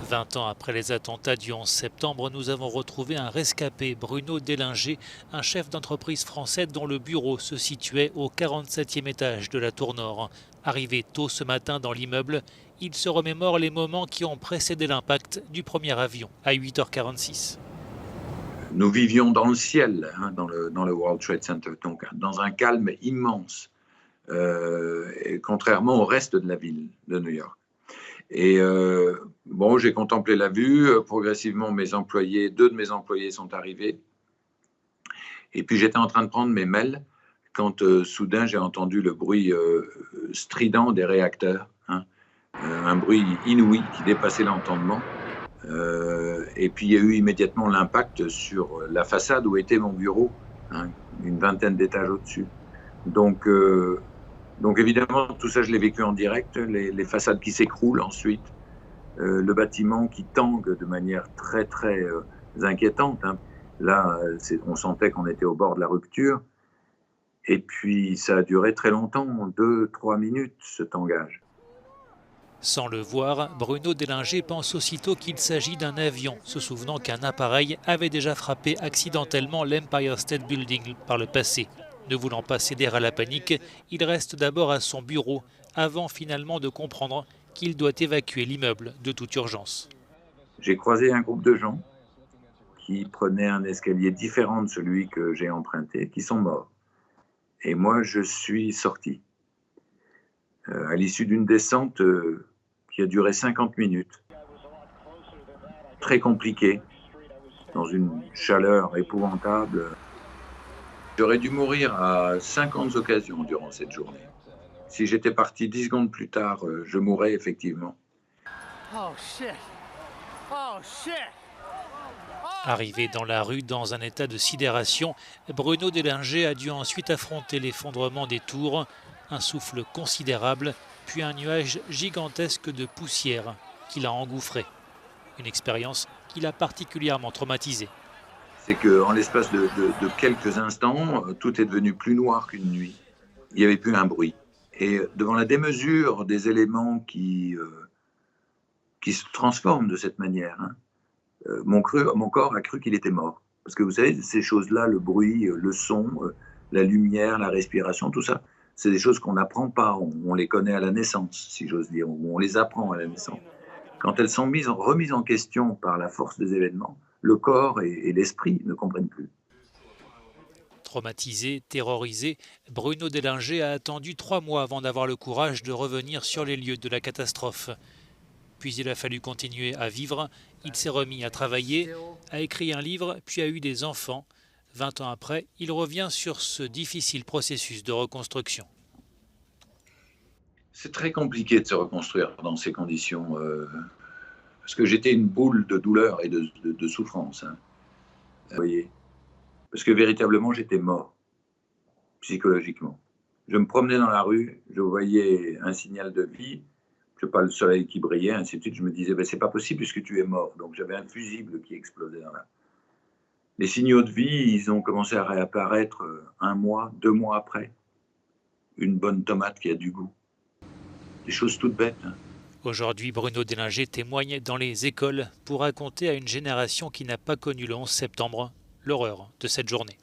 20 ans après les attentats du 11 septembre, nous avons retrouvé un rescapé, Bruno Dellinger, un chef d'entreprise français dont le bureau se situait au 47e étage de la tour Nord. Arrivé tôt ce matin dans l'immeuble, il se remémore les moments qui ont précédé l'impact du premier avion à 8h46. Nous vivions dans le ciel, dans le World Trade Center, donc dans un calme immense, contrairement au reste de la ville de New York. Et bon, j'ai contemplé la vue. Progressivement, deux de mes employés sont arrivés. Et puis j'étais en train de prendre mes mails quand soudain j'ai entendu le bruit strident des réacteurs, un bruit inouï qui dépassait l'entendement. Et puis il y a eu immédiatement l'impact sur la façade où était mon bureau, une vingtaine d'étages au-dessus. Donc évidemment, tout ça, je l'ai vécu en direct, les façades qui s'écroulent ensuite, le bâtiment qui tangue de manière très, très inquiétante. Là, on sentait qu'on était au bord de la rupture. Et puis, ça a duré très longtemps, 2-3 minutes, ce tangage. Sans le voir, Bruno Dellinger pense aussitôt qu'il s'agit d'un avion, se souvenant qu'un appareil avait déjà frappé accidentellement l'Empire State Building par le passé. Ne voulant pas céder à la panique, il reste d'abord à son bureau, avant finalement de comprendre qu'il doit évacuer l'immeuble de toute urgence. J'ai croisé un groupe de gens qui prenaient un escalier différent de celui que j'ai emprunté, qui sont morts. Et moi, je suis sorti. À l'issue d'une descente qui a duré 50 minutes, très compliquée, dans une chaleur épouvantable. J'aurais dû mourir à 50 occasions durant cette journée. Si j'étais parti 10 secondes plus tard, je mourrais effectivement. Oh shit! Oh shit! Arrivé dans la rue dans un état de sidération, Bruno Dellinger a dû ensuite affronter l'effondrement des tours, un souffle considérable, puis un nuage gigantesque de poussière qui l'a engouffré. Une expérience qui l'a particulièrement traumatisé. C'est qu'en l'espace de quelques instants, tout est devenu plus noir qu'une nuit. Il n'y avait plus un bruit. Et devant la démesure des éléments qui se transforment de cette manière, mon corps a cru qu'il était mort. Parce que vous savez, ces choses-là, le bruit, le son, la lumière, la respiration, tout ça, c'est des choses qu'on n'apprend pas, on les connaît à la naissance, si j'ose dire, ou on les apprend à la naissance. Quand elles sont remises en question par la force des événements, le corps et l'esprit ne comprennent plus. Traumatisé, terrorisé, Bruno Dellinger a attendu 3 mois avant d'avoir le courage de revenir sur les lieux de la catastrophe. Puis il a fallu continuer à vivre, il s'est remis à travailler, a écrit un livre, puis a eu des enfants. 20 ans après, il revient sur ce difficile processus de reconstruction. C'est très compliqué de se reconstruire dans ces conditions, parce que j'étais une boule de douleur et de souffrance. Vous voyez, parce que véritablement, j'étais mort, psychologiquement. Je me promenais dans la rue, je voyais un signal de vie, je sais pas, le soleil qui brillait, ainsi de suite. Je me disais, c'est pas possible puisque tu es mort. Donc j'avais un fusible qui explosait dans la... Les signaux de vie, ils ont commencé à réapparaître 1 mois, 2 mois après. Une bonne tomate qui a du goût. Des choses toutes bêtes. Aujourd'hui, Bruno Dellinger témoigne dans les écoles pour raconter à une génération qui n'a pas connu le 11 septembre l'horreur de cette journée.